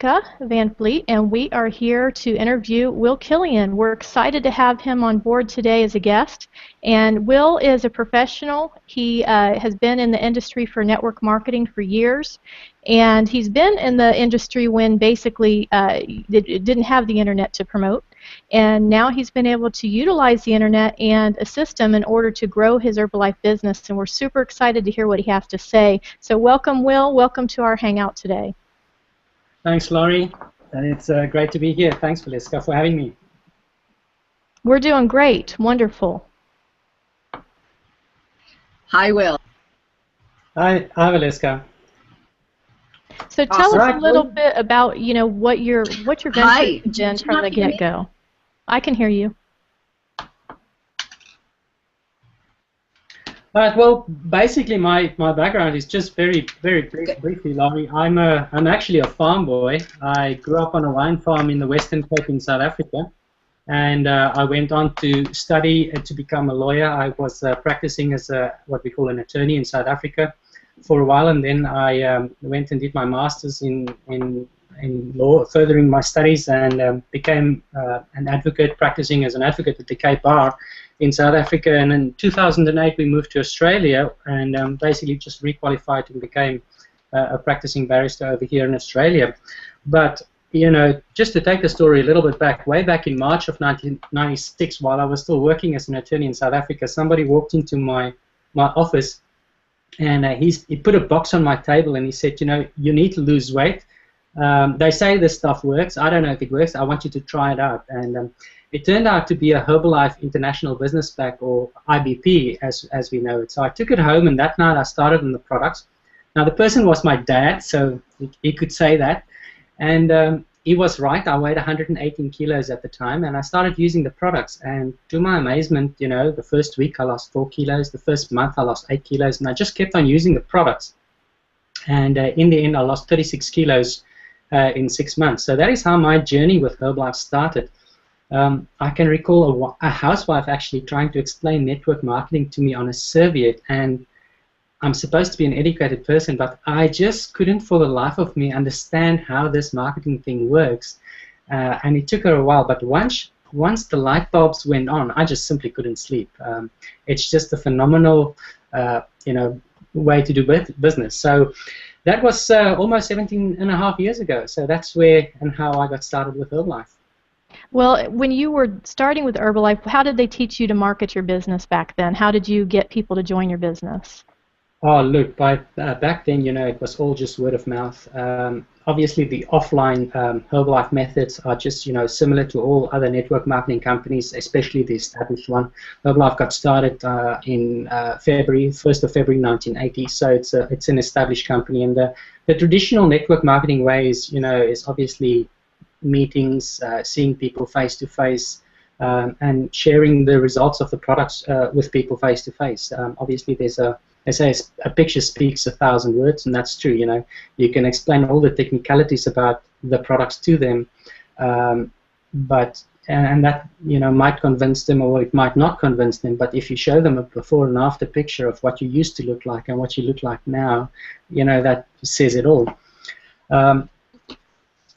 Liska Van Fleet, and we are here to interview Will Killian. We're excited to have him on board today as a guest. And Will is a professional. He has been in the industry for network marketing for years, and he's been in the industry when basically it didn't have the internet to promote. And now he's been able to utilize the internet and a system in order to grow his Herbalife business, and we're super excited to hear what he has to say. So welcome, Will. Welcome to our Hangout today. Thanks, Laurie. And it's great to be here. Thanks, Valiska, for having me. We're doing great. Wonderful. Hi, Will. Hi, Valiska. So tell us a little bit about, what your venture has been from the get-go. I can hear you. Well, basically, my background is just very briefly, Laurie. I'm actually a farm boy. I grew up on a wine farm in the Western Cape in South Africa, and I went on to study to become a lawyer. I was practicing as what we call an attorney in South Africa for a while, and then I went and did my master's in law, furthering my studies, and became an advocate, practicing as an advocate at the Cape Bar in South Africa. And in 2008 we moved to Australia, and basically just requalified and became a practicing barrister over here in Australia. But just to take the story a little bit back, way back in March of 1996, while I was still working as an attorney in South Africa, somebody walked into my office, and he put a box on my table, and he said, you need to lose weight. They say this stuff works. I don't know if it works. I want you to try it out. And it turned out to be a Herbalife International Business Pack, or IBP, as we know it. So I took it home, and that night I started on the products. Now, the person was my dad, so he could say that. And he was right. I weighed 118 kilos at the time, and I started using the products. And to my amazement, the first week I lost 4 kilos. The first month I lost 8 kilos, and I just kept on using the products. And in the end, I lost 36 kilos in 6 months. So that is how my journey with Herbalife started. I can recall a housewife actually trying to explain network marketing to me on a serviette, and I'm supposed to be an educated person, but I just couldn't for the life of me understand how this marketing thing works. And it took her a while, but once the light bulbs went on, I just simply couldn't sleep. It's just a phenomenal way to do business. So that was almost 17 and a half years ago. So that's where and how I got started with Herbalife. Well, when you were starting with Herbalife, how did they teach you to market your business back then? How did you get people to join your business? Oh, look, back then, it was all just word of mouth. Obviously, the offline Herbalife methods are just, similar to all other network marketing companies, especially the established one. Herbalife got started in 1st of February 1980, so it's an established company. And the traditional network marketing way is obviously meetings, seeing people face to face, and sharing the results of the products with people face to face. Obviously, they say a picture speaks 1,000 words, and that's true. You can explain all the technicalities about the products to them, but that might convince them, or it might not convince them. But if you show them a before and after picture of what you used to look like and what you look like now, that says it all.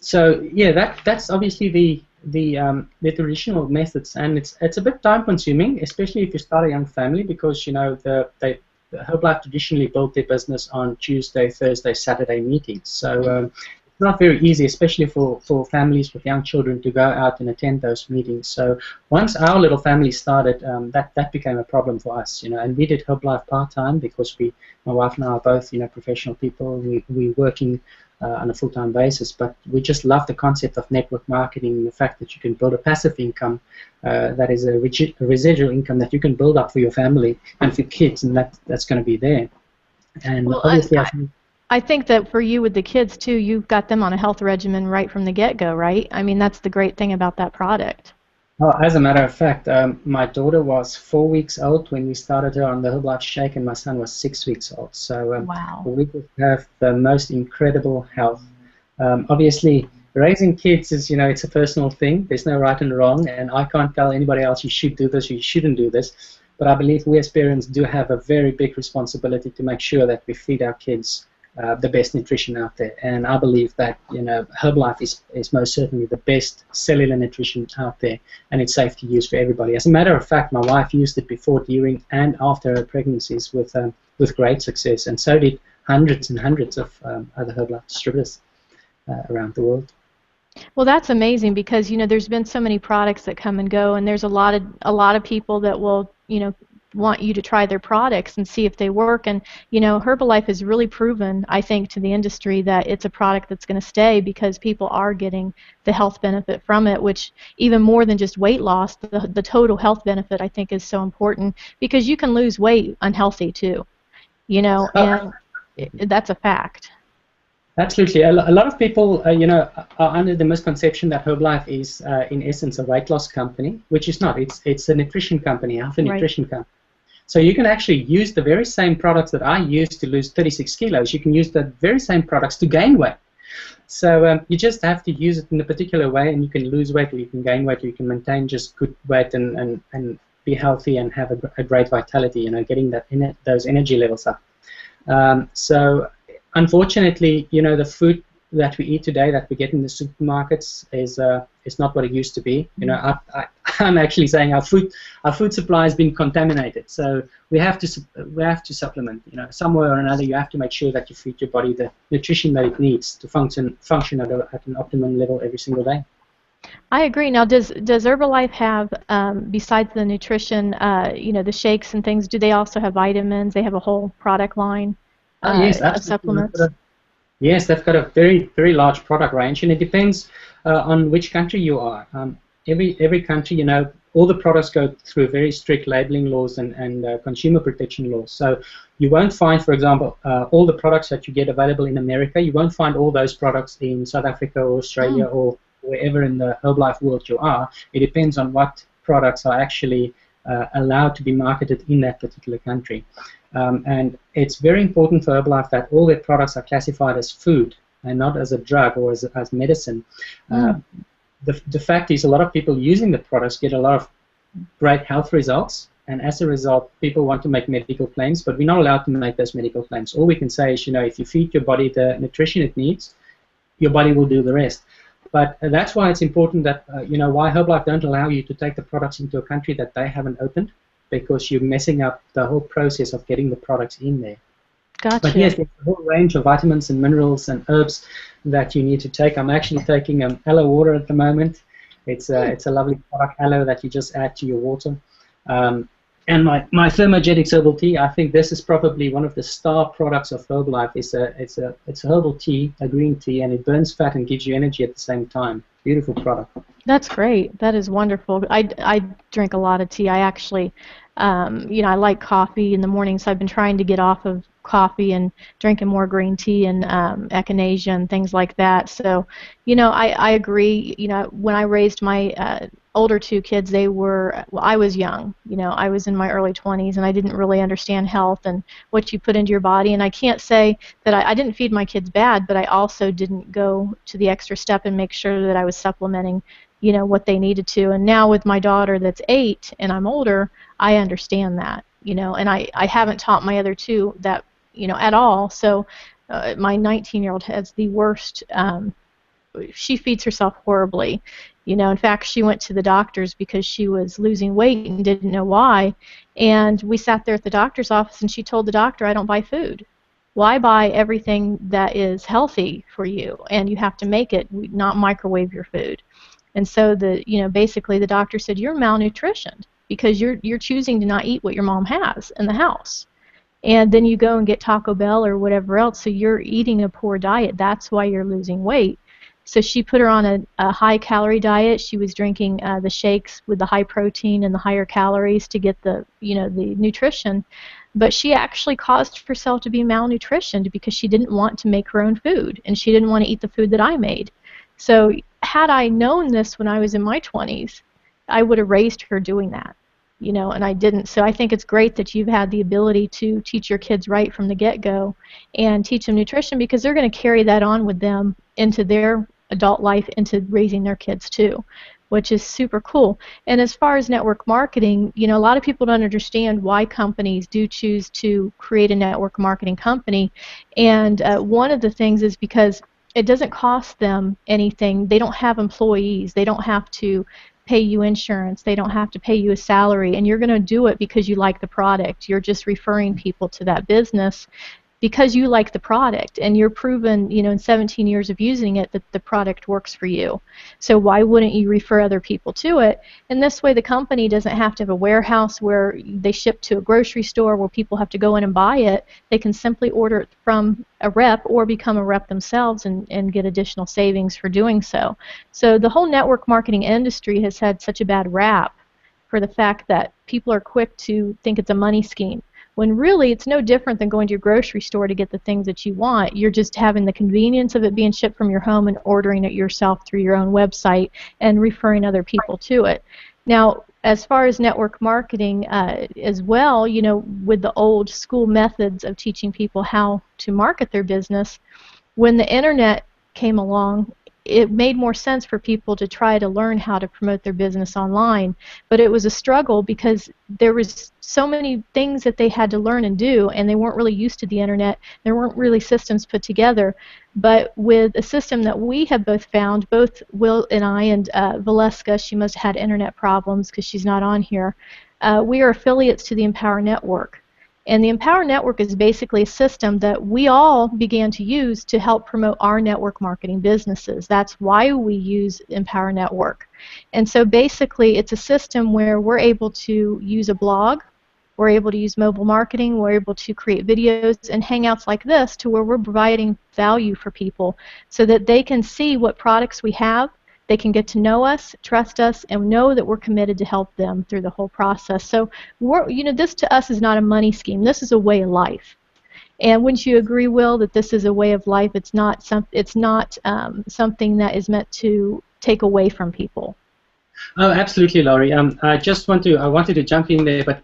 So yeah, that's obviously the traditional methods, and it's a bit time consuming, especially if you start a young family, because Herbalife traditionally built their business on Tuesday, Thursday, Saturday meetings. So it's not very easy, especially for families with young children, to go out and attend those meetings. So once our little family started, that became a problem for us, and we did Herbalife part-time because my wife and I are both, professional people. We're working on a full-time basis, but we just love the concept of network marketing, the fact that you can build a passive income that is a residual income that you can build up for your family and for your kids, and that's going to be there. And well, obviously, I think that for you with the kids too, you've got them on a health regimen right from the get-go, right? I mean, that's the great thing about that product. Well, as a matter of fact, my daughter was 4 weeks old when we started her on the Herbalife Shake, and my son was 6 weeks old. So wow. We just have the most incredible health. Obviously, raising kids is, it's a personal thing. There's no right and wrong, and I can't tell anybody else you should do this, you shouldn't do this. But I believe we as parents do have a very big responsibility to make sure that we feed our kids the best nutrition out there. And I believe that Herbalife is most certainly the best cellular nutrition out there, and it's safe to use for everybody. As a matter of fact, my wife used it before, during, and after her pregnancies with great success, and so did hundreds and hundreds of other Herbalife distributors around the world. Well, that's amazing because there's been so many products that come and go, and there's a lot of people that will want you to try their products and see if they work. And Herbalife has really proven, I think, to the industry that it's a product that's going to stay because people are getting the health benefit from it, which even more than just weight loss, the total health benefit I think is so important because you can lose weight unhealthy too, and that's a fact. Absolutely. A lot of people, are under the misconception that Herbalife is, in essence, a weight loss company, which is not. It's a nutrition company, health and nutrition company. So you can actually use the very same products that I used to lose 36 kilos. You can use the very same products to gain weight. So you just have to use it in a particular way, and you can lose weight, or you can gain weight, or you can maintain just good weight and be healthy and have a great vitality. Getting those energy levels up. So unfortunately, the food that we eat today, that we get in the supermarkets, is not what it used to be. I'm actually saying our food supply has been contaminated. So we have to supplement. Somewhere or another, you have to make sure that you feed your body the nutrition that it needs to function at an optimum level every single day. I agree. Now, does Herbalife have, besides the nutrition, the shakes and things? Do they also have vitamins? They have a whole product line. Yes, absolutely. Of supplements. Yes, they've got a very, very large product range, and it depends on which country you are. Every country, all the products go through very strict labeling laws and consumer protection laws. So you won't find, for example, all the products that you get available in America, you won't find all those products in South Africa or Australia or wherever in the Herbalife world you are. It depends on what products are actually allowed to be marketed in that particular country. And it's very important for Herbalife that all their products are classified as food and not as a drug or as medicine. The fact is, a lot of people using the products get a lot of great health results, and as a result, people want to make medical claims, but we're not allowed to make those medical claims. All we can say is, if you feed your body the nutrition it needs, your body will do the rest. But that's why it's important that, why Herbalife don't allow you to take the products into a country that they haven't opened, because you're messing up the whole process of getting the products in there. Gotcha. But yes, there's a whole range of vitamins and minerals and herbs that you need to take. I'm actually taking aloe water at the moment. It's a lovely product, aloe, that you just add to your water. And my thermogenic herbal tea, I think this is probably one of the star products of Herbalife. It's a herbal tea, a green tea, and it burns fat and gives you energy at the same time. Beautiful product. That's great. That is wonderful. I drink a lot of tea. I actually, I like coffee in the morning, so I've been trying to get off of coffee and drinking more green tea and echinacea and things like that. So, I agree. When I raised my older two kids, I was young. I was in my early 20s, and I didn't really understand health and what you put into your body. And I can't say that I didn't feed my kids bad, but I also didn't go to the extra step and make sure that I was supplementing, what they needed to. And now with my daughter that's 8 and I'm older, I understand that, and I haven't taught my other two that, at all. So my 19-year-old has the worst. She feeds herself horribly. In fact, she went to the doctors because she was losing weight and didn't know why. And we sat there at the doctor's office, and she told the doctor, I don't buy food. Well, I buy everything that is healthy for you, and you have to make it, not microwave your food. And so basically the doctor said, you're malnutritioned because you're choosing to not eat what your mom has in the house. And then you go and get Taco Bell or whatever else, so you're eating a poor diet. That's why you're losing weight. So she put her on a high-calorie diet. She was drinking the shakes with the high protein and the higher calories to get the nutrition. But she actually caused herself to be malnutritioned because she didn't want to make her own food, and she didn't want to eat the food that I made. So had I known this when I was in my 20s, I would have raised her doing that, and I didn't. So I think it's great that you've had the ability to teach your kids right from the get-go and teach them nutrition, because they're going to carry that on with them into their adult life, into raising their kids too, which is super cool. And as far as network marketing, you know, a lot of people don't understand why companies do choose to create a network marketing company. And one of the things is because it doesn't cost them anything. They don't have employees. They don't have to pay you insurance. They don't have to pay you a salary. And you're going to do it because you like the product. You're just referring people to that business because you like the product, and you're proven, you know, in 17 years of using it that the product works for you. So why wouldn't you refer other people to it? And this way the company doesn't have to have a warehouse where they ship to a grocery store where people have to go in and buy it. They can simply order it from a rep or become a rep themselves and get additional savings for doing so. So the whole network marketing industry has had such a bad rap for the fact that people are quick to think it's a money scheme, when really it's no different than going to your grocery store to get the things that you want. You're just having the convenience of it being shipped from your home and ordering it yourself through your own website and referring other people to it. Now, as far as network marketing as well, you know, with the old school methods of teaching people how to market their business, when the internet came along, it made more sense for people to try to learn how to promote their business online. But it was a struggle because there was so many things that they had to learn and do, and they weren't really used to the internet. There weren't really systems put together. But with a system that we have both found, both Will and I, and Valeska, she must have had internet problems because she's not on here, we are affiliates to the Empower Network. And the Empower Network is basically a system that we all began to use to help promote our network marketing businesses. That's why we use Empower Network. And so basically it's a system where we're able to use a blog, we're able to use mobile marketing, we're able to create videos and hangouts like this to where we're providing value for people so that they can see what products we have. They can get to know us, trust us, and know that we're committed to help them through the whole process. So, you know, this to us is not a money scheme. This is a way of life. And wouldn't you agree, Will, that this is a way of life? It's not something that is meant to take away from people. Oh, absolutely, Laurie. I wanted to jump in there, but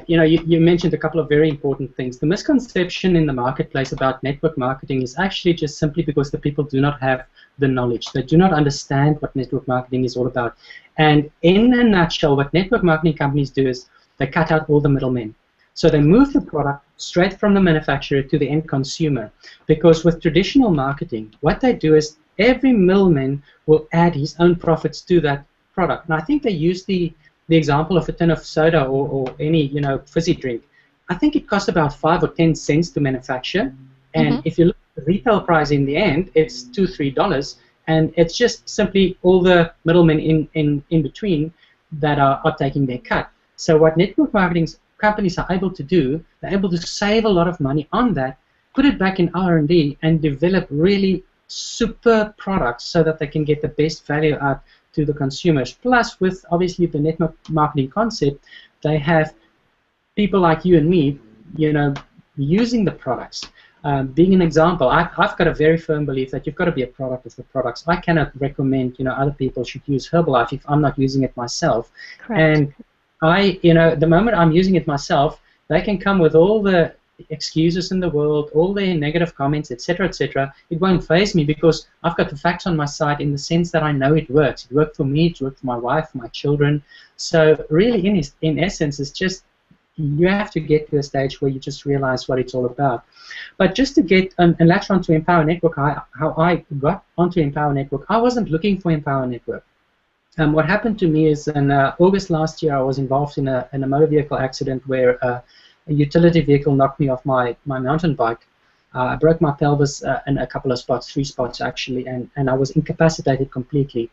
you know, you mentioned a couple of very important things. The misconception in the marketplace about network marketing is actually just simply because the people do not have the knowledge. They do not understand what network marketing is all about. And in a nutshell, what network marketing companies do is they cut out all the middlemen. So they move the product straight from the manufacturer to the end consumer. Because with traditional marketing, what they do is every middleman will add his own profits to that product. And I think they use the example of a tin of soda or any, you know, fizzy drink. I think it costs about 5 or 10 cents to manufacture. And if you look at the retail price in the end, it's $2-3, and it's just simply all the middlemen in between that are taking their cut. So what network marketing companies are able to do, they're able to save a lot of money on that, put it back in R&D, and develop really super products so that they can get the best value out to the consumers. Plus, with obviously the network marketing concept, they have people like you and me, you know, using the products. Being an example, I've got a very firm belief that you've got to be a product of the products. I cannot recommend, you know, other people should use Herbalife if I'm not using it myself. Correct. And you know, the moment I'm using it myself, they can come with all the excuses in the world, all their negative comments, etc., etc. It won't faze me because I've got the facts on my side in the sense that I know it works. It worked for me, it worked for my wife, my children. So really, in essence, it's just you have to get to a stage where you just realize what it's all about. But just to get and latch onto Empower Network, how I got onto Empower Network, I wasn't looking for Empower Network. What happened to me is in August last year, I was involved in a motor vehicle accident where a utility vehicle knocked me off my mountain bike. I broke my pelvis in a couple of spots, 3 spots actually, and I was incapacitated completely.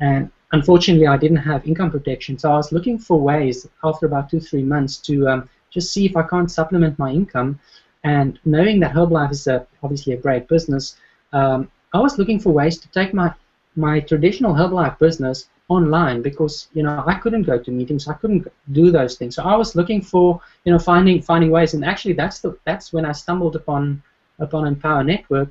And unfortunately, I didn't have income protection, so I was looking for ways after about 2-3 months to just see if I can't supplement my income. And knowing that Herbalife is obviously a great business, I was looking for ways to take my traditional Herbalife business online because, you know, I couldn't go to meetings, I couldn't do those things. So I was looking for, you know, finding ways, and actually that's when I stumbled upon Empower Network,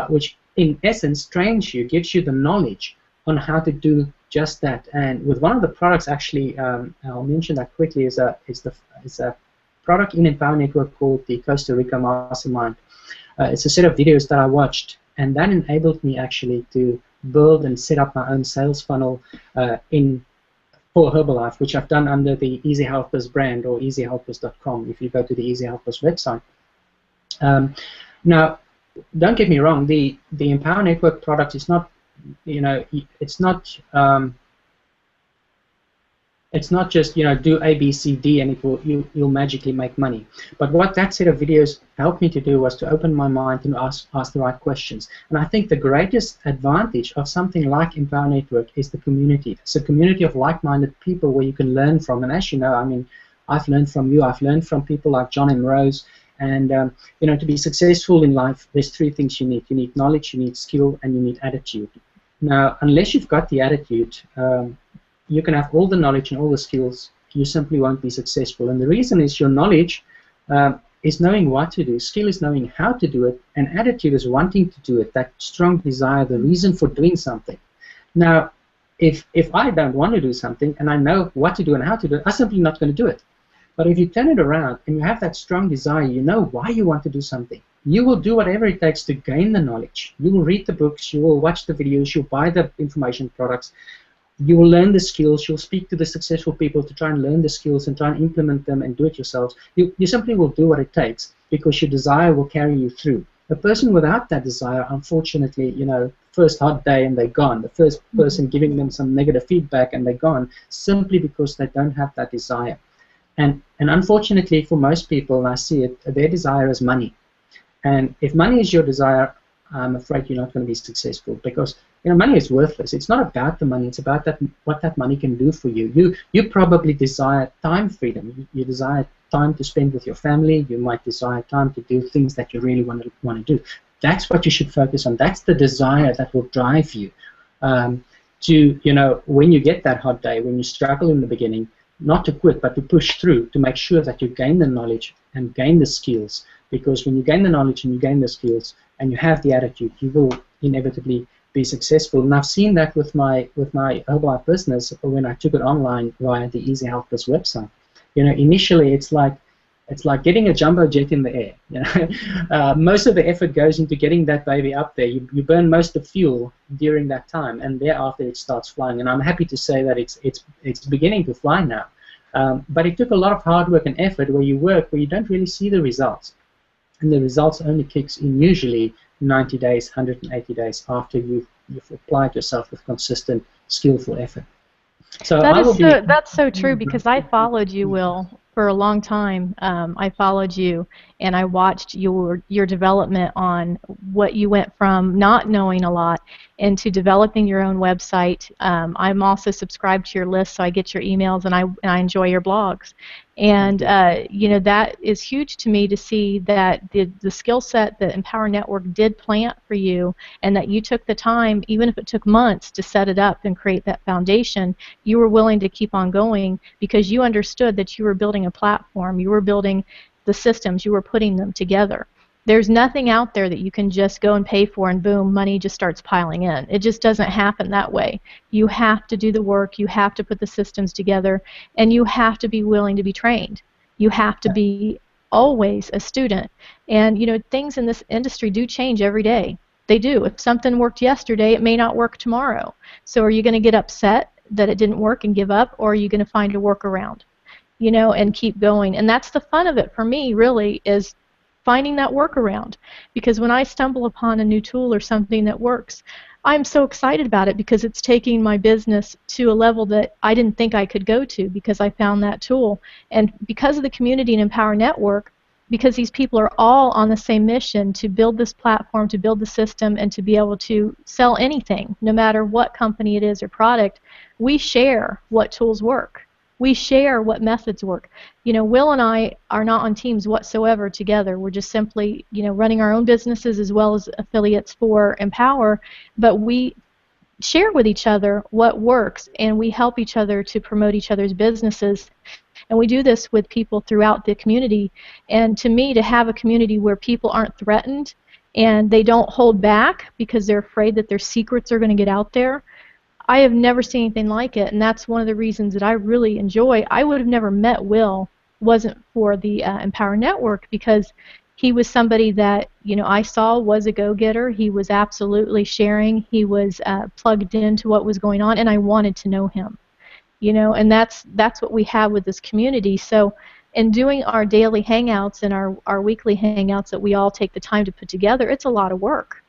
which in essence trains you, gives you the knowledge on how to do just that. And with one of the products, actually, I'll mention that quickly, is a product in Empower Network called the Costa Rica Mastermind. It's a set of videos that I watched and that enabled me actually to build and set up my own sales funnel for Herbalife, which I've done under the Easy Helpers brand, or easyhelpers.com if you go to the Easy Helpers website. Now, don't get me wrong, the Empower Network product is not, it's not just, do A, B, C, D, and you'll magically make money. But what that set of videos helped me to do was to open my mind and ask the right questions. And I think the greatest advantage of something like Empower Network is the community. It's a community of like-minded people where you can learn from. And as you know, I mean, I've learned from you. I've learned from people like John and Rose. And to be successful in life, there's three things you need. You need knowledge, you need skill, and you need attitude. Now, unless you've got the attitude, you can have all the knowledge and all the skills, you simply won't be successful. And the reason is your knowledge is knowing what to do, skill is knowing how to do it, and attitude is wanting to do it, that strong desire, the reason for doing something. Now, if I don't want to do something and I know what to do and how to do it, I'm simply not going to do it. But if you turn it around and you have that strong desire, you know why you want to do something, you will do whatever it takes to gain the knowledge. You will read the books, you will watch the videos, you'll buy the information products, you will learn the skills, you'll speak to the successful people to try and learn the skills and try and implement them and do it yourselves. You simply will do what it takes because your desire will carry you through. A person without that desire, unfortunately, first hot day and they're gone. The first person giving them some negative feedback and they're gone simply because they don't have that desire. And unfortunately for most people, I see it, their desire is money. And if money is your desire, I'm afraid you're not going to be successful because money is worthless. It's not about the money. It's about what that money can do for you. You probably desire time freedom. You desire time to spend with your family. You might desire time to do things that you really want to do. That's what you should focus on. That's the desire that will drive you to, when you get that hot day, when you struggle in the beginning, not to quit, but to push through, to make sure that you gain the knowledge and gain the skills. Because when you gain the knowledge and you gain the skills and you have the attitude, you will inevitably be successful. And I've seen that with my Herbalife business when I took it online via the Easy Helpers website. Initially it's like getting a jumbo jet in the air. Most of the effort goes into getting that baby up there. You burn most of the fuel during that time, and thereafter it starts flying. And I'm happy to say that it's beginning to fly now. But it took a lot of hard work and effort where you don't really see the results. And the results only kicks in usually 90 days, 180 days after you've applied yourself with consistent, skillful effort. So that's so true because I followed you, Will, for a long time. I followed you and I watched your development on what you went from not knowing a lot into developing your own website. I'm also subscribed to your list, so I get your emails and I enjoy your blogs. And that is huge to me to see that the skill set that Empower Network did plant for you, and that you took the time, even if it took months, to set it up and create that foundation. You were willing to keep on going because you understood that you were building a platform, you were building the systems, you were putting them together. There's nothing out there that you can just go and pay for and boom, money just starts piling in. It just doesn't happen that way. You have to do the work, you have to put the systems together, and you have to be willing to be trained. You have to be always a student. And things in this industry do change every day. They do. If something worked yesterday, it may not work tomorrow. So are you going to get upset that it didn't work and give up, or are you going to find a workaround, and keep going? And that's the fun of it for me, really, is finding that workaround. Because when I stumble upon a new tool or something that works, I'm so excited about it because it's taking my business to a level that I didn't think I could go to because I found that tool. And because of the community and Empower Network, because these people are all on the same mission to build this platform, to build the system, and to be able to sell anything, no matter what company it is or product, we share what tools work. We share what methods work. Will and I are not on teams whatsoever together. We're just simply, running our own businesses as well as affiliates for Empower, but we share with each other what works, and we help each other to promote each other's businesses. And we do this with people throughout the community. And to me, to have a community where people aren't threatened and they don't hold back because they're afraid that their secrets are going to get out there, I have never seen anything like it, and that's one of the reasons that I really enjoy. I would have never met Will wasn't for the Empower Network, because he was somebody that, you know, I saw was a go-getter. He was absolutely sharing. He was plugged into what was going on, and I wanted to know him. You know, and that's what we have with this community. So in doing our daily hangouts and our weekly hangouts that we all take the time to put together, it's a lot of work.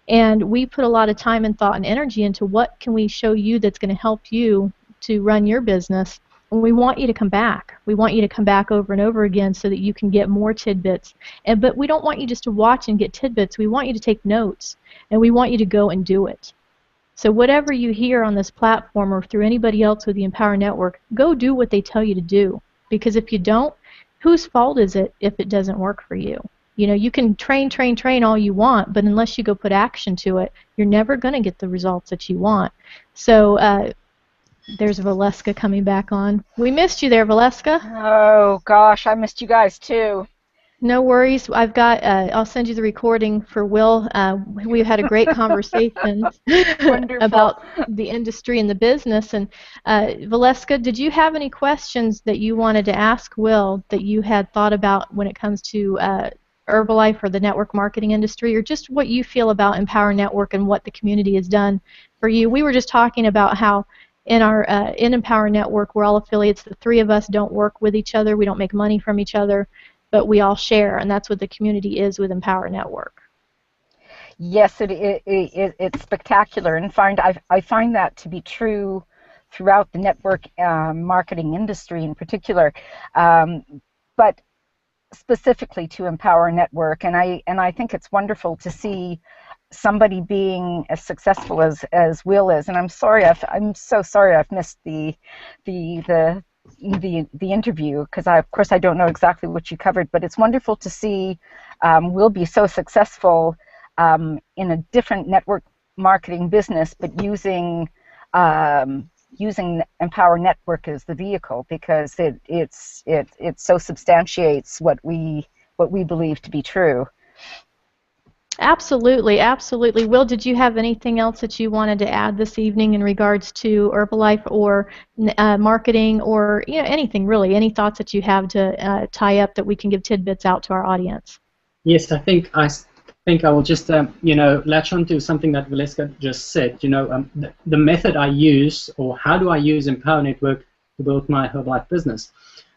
And we put a lot of time and thought and energy into what can we show you that's going to help you to run your business. And we want you to come back. We want you to come back over and over again so that you can get more tidbits. But we don't want you just to watch and get tidbits. We want you to take notes, and we want you to go and do it. So whatever you hear on this platform or through anybody else with the Empower Network, go do what they tell you to do. Because if you don't, whose fault is it if it doesn't work for you? You know, you can train all you want, but unless you go put action to it, you're never going to get the results that you want. So there's Valeska coming back on. We missed you there, Valeska. Oh, gosh, I missed you guys, too. No worries. I've got. I'll send you the recording for Will. We've had a great conversation about the industry and the business. And Valeska, did you have any questions that you wanted to ask Will that you had thought about when it comes to Herbalife or the network marketing industry, or just what you feel about Empower Network and what the community has done for you? We were just talking about how in our in Empower Network, we're all affiliates. The three of us don't work with each other. We don't make money from each other, but we all share, and that's what the community is with Empower Network. Yes, it's spectacular, and I find that to be true throughout the network marketing industry in particular, but specifically to Empower Network, and I think it's wonderful to see somebody being as successful as Will is. And I'm so sorry I've missed the interview, because of course I don't know exactly what you covered, but it's wonderful to see Will be so successful in a different network marketing business, but using Empower Network as the vehicle, because it so substantiates what we believe to be true. Absolutely, absolutely. Will, did you have anything else that you wanted to add this evening in regards to Herbalife or marketing, or anything really? Any thoughts that you have to tie up that we can give tidbits out to our audience? Yes, I think I will just latch on to something that Valeska just said. The method I use, or how do I use Empower Network to build my Herbalife business?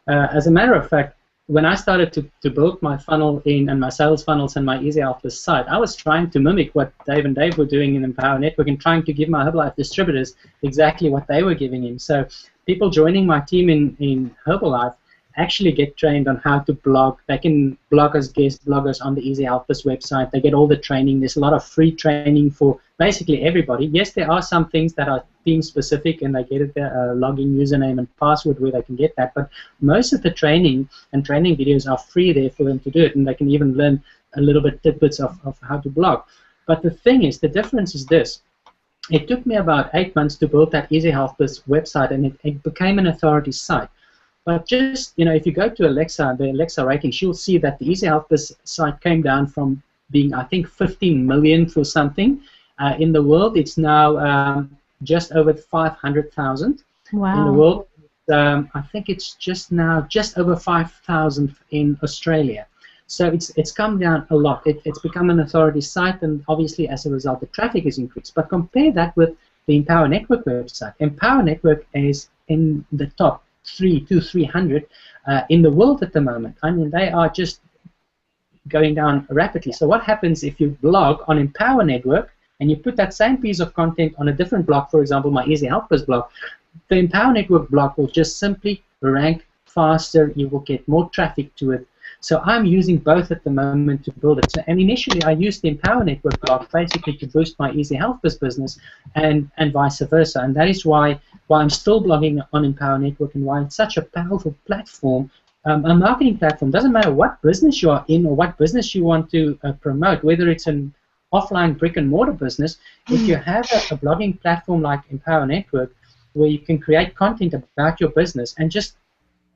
As a matter of fact, when I started to build my funnel and my sales funnels and my Easy Alphas site, I was trying to mimic what Dave and Dave were doing in Empower Network and trying to give my Herbalife distributors exactly what they were giving him. So people joining my team in Herbalife actually get trained on how to blog. They can blog as guest bloggers on the Easy Alphas website. They get all the training. There's a lot of free training for basically everybody. Yes, there are some things that are theme specific, and they get their login username and password where they can get that, but most of the training and training videos are free there for them to do it, and they can even learn a little bit tidbits of how to blog. But the thing is, the difference is this. It took me about 8 months to build that Easy Alphas website, and it became an authority site. But just, if you go to Alexa, the Alexa rating, she'll see that the Easy Alphas site came down from being, I think, 15 million for something. In the world, it's now just over 500,000. Wow. In the world, I think it's just over 5,000 in Australia. So it's come down a lot. It's become an authority site, and obviously, as a result, the traffic is increased. But compare that with the Empower Network website. Empower Network is in the top 300 in the world at the moment. I mean, they are just going down rapidly. So what happens if you blog on Empower Network and you put that same piece of content on a different blog, for example, my Easy Helpers blog, the Empower Network blog will just simply rank faster. You will get more traffic to it. So I'm using both at the moment to build it. And initially, I used the Empower Network blog basically to boost my Easy Helpers business, and vice versa. And that is why I'm still blogging on Empower Network, and why it's such a powerful platform, a marketing platform. Doesn't matter what business you are in or what business you want to promote, whether it's an offline brick-and-mortar business. If you have a blogging platform like Empower Network, where you can create content about your business and just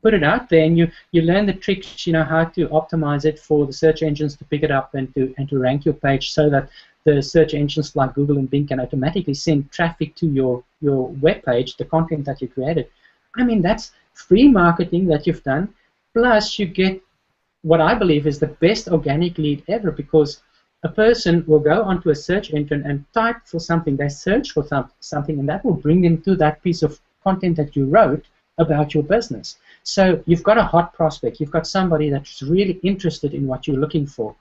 put it out there, and you learn the tricks, how to optimize it for the search engines to pick it up and to rank your page, so that the search engines like Google and Bing can automatically send traffic to your web page, the content that you created. I mean, that's free marketing that you've done, plus you get what I believe is the best organic lead ever, because a person will go onto a search engine and type for something, they search for something, and that will bring them to that piece of content that you wrote about your business. So you've got a hot prospect, you've got somebody that's really interested in what you're looking for.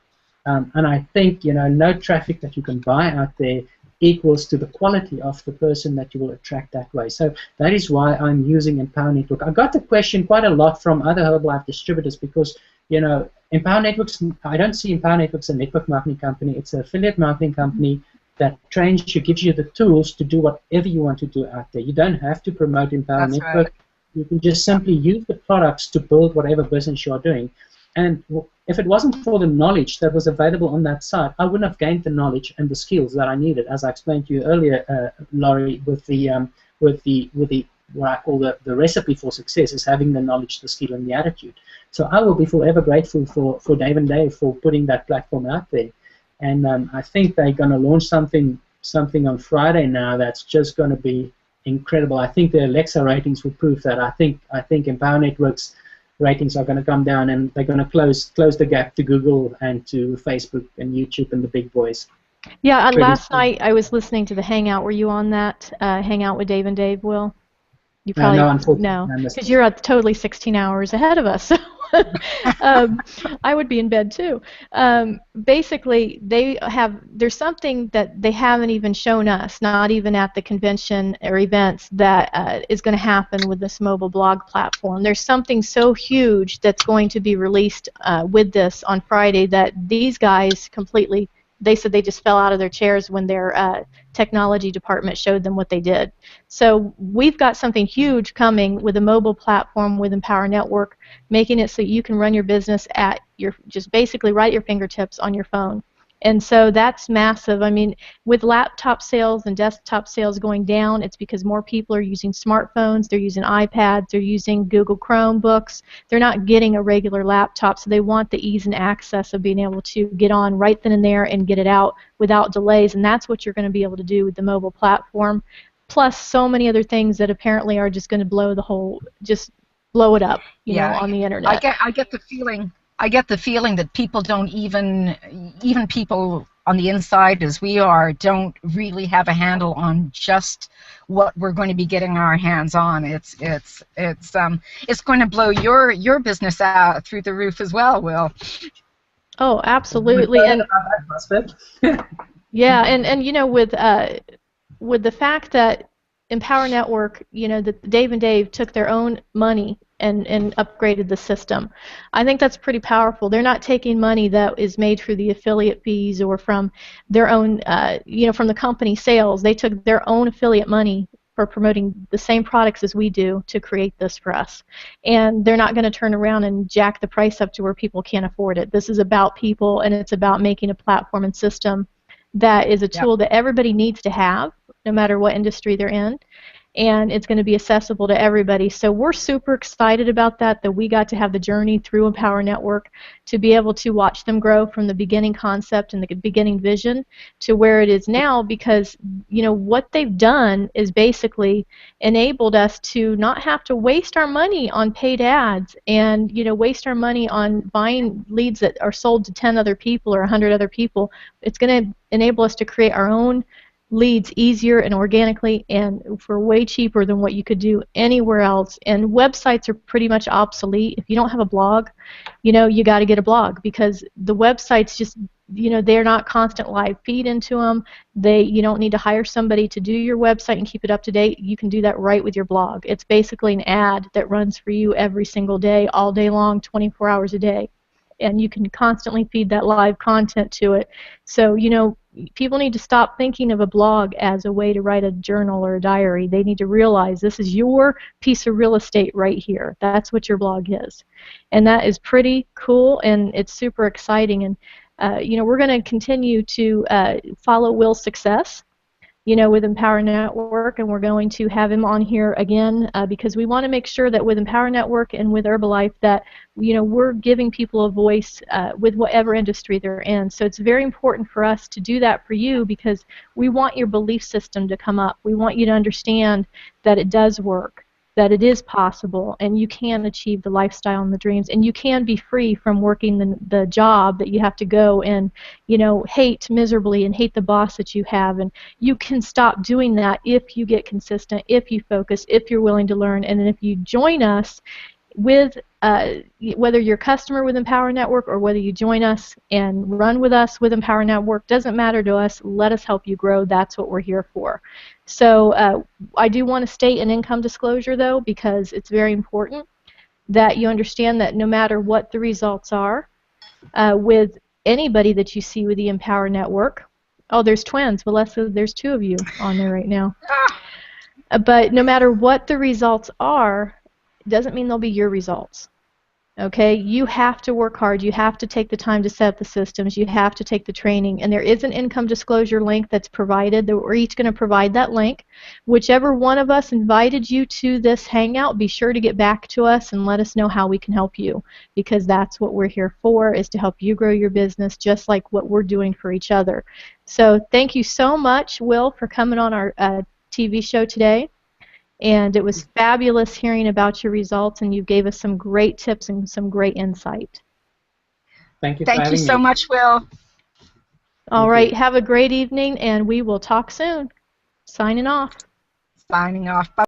And I think, no traffic that you can buy out there equals to the quality of the person that you will attract that way. So that is why I'm using Empower Network. I got the question quite a lot from other Herbalife distributors because, Empower Networks, I don't see Empower Networks as a network marketing company. It's an affiliate marketing company that trains you, gives you the tools to do whatever you want to do out there. You don't have to promote Empower That's Network. right. You can just simply use the products to build whatever business you're doing. And if it wasn't for the knowledge that was available on that site, I wouldn't have gained the knowledge and the skills that I needed, as I explained to you earlier, Laurie, with the what I call the recipe for success is having the knowledge, the skill, and the attitude. So I will be forever grateful for Dave and Dave for putting that platform out there. And I think they're going to launch something on Friday now that's just going to be incredible. I think the Alexa ratings will prove that. I think Empower Networks ratings are going to come down, and they're going to close the gap to Google and to Facebook and YouTube and the big boys. Yeah, last night I was listening to the Hangout. Were you on that Hangout with Dave and Dave, Will? You probably no, unfortunately, no, because you're totally 16 hours ahead of us. I would be in bed too. Basically, there's something that they haven't even shown us, not even at the convention or events, that is going to happen with this mobile blog platform. There's something so huge that's going to be released with this on Friday that these guys completely, they said they just fell out of their chairs when their technology department showed them what they did. So we've got something huge coming with a mobile platform with Empower Network, making it so you can run your business at just basically right at your fingertips on your phone. And so that's massive. I mean, with laptop sales and desktop sales going down, it's because more people are using smartphones, they're using iPads, they're using Google Chromebooks. They're not getting a regular laptop, so they want the ease and access of being able to get on right then and there and get it out without delays, and that's what you're going to be able to do with the mobile platform, plus so many other things that apparently are just going to blow it up, you know, on the internet. I get the feeling. I get the feeling that people don't even people on the inside as we are don't really have a handle on just what we're going to be getting our hands on. It's going to blow your business out through the roof as well, Will. Oh, absolutely. And yeah, and you know, with the fact that Empower Network, you know, that Dave and Dave took their own money and upgraded the system. I think that's pretty powerful. They're not taking money that is made through the affiliate fees or from their own, you know, from the company sales. They took their own affiliate money for promoting the same products as we do to create this for us. And they're not going to turn around and jack the price up to where people can't afford it. This is about people, and it's about making a platform and system that is a tool that everybody needs to have, no matter what industry they're in, and it's going to be accessible to everybody. So we're super excited about that we got to have the journey through Empower Network to be able to watch them grow from the beginning concept and the beginning vision to where it is now, because, you know, what they've done is basically enabled us to not have to waste our money on paid ads and, you know, waste our money on buying leads that are sold to 10 other people or 100 other people. It's going to enable us to create our own leads easier and organically and for way cheaper than what you could do anywhere else. And websites are pretty much obsolete. If you don't have a blog, you know, you got to get a blog, because the websites just, you know, they're not constant live feed into them. You don't need to hire somebody to do your website and keep it up to date. You can do that right with your blog. It's basically an ad that runs for you every single day, all day long, 24 hours a day. And you can constantly feed that live content to it. So, you know, people need to stop thinking of a blog as a way to write a journal or a diary. They need to realize this is your piece of real estate right here. That's what your blog is. And that is pretty cool, and it's super exciting. And, you know, we're going to continue to follow Will's success, you know, with Empower Network, and we're going to have him on here again because we want to make sure that with Empower Network and with Herbalife that, you know, we're giving people a voice with whatever industry they're in. So it's very important for us to do that for you, because we want your belief system to come up. We want you to understand that it does work. that it is possible and you can achieve the lifestyle and the dreams, and you can be free from working the job that you have to go and, you know, hate miserably and hate the boss that you have. And you can stop doing that if you get consistent, if you focus, if you're willing to learn, and then if you join us with whether you're a customer with Empower Network or whether you join us and run with us with Empower Network, doesn't matter to us. Let us help you grow. That's what we're here for. So I do want to state an income disclosure, though, because it's very important that you understand that no matter what the results are with anybody that you see with the Empower Network, oh, there's twins. Well, there's two of you on there right now. But no matter what the results are, it doesn't mean they'll be your results. Okay, you have to work hard. You have to take the time to set up the systems. You have to take the training. And there is an income disclosure link that's provided. We're each going to provide that link. Whichever one of us invited you to this hangout, be sure to get back to us and let us know how we can help you, because that's what we're here for, is to help you grow your business just like what we're doing for each other. So thank you so much, Will, for coming on our TV show today. And it was fabulous hearing about your results, and you gave us some great tips and some great insight. Thank you for having me. Thank you so much, Will. All right, have a great evening, and we will talk soon. Signing off. Signing off. Bye.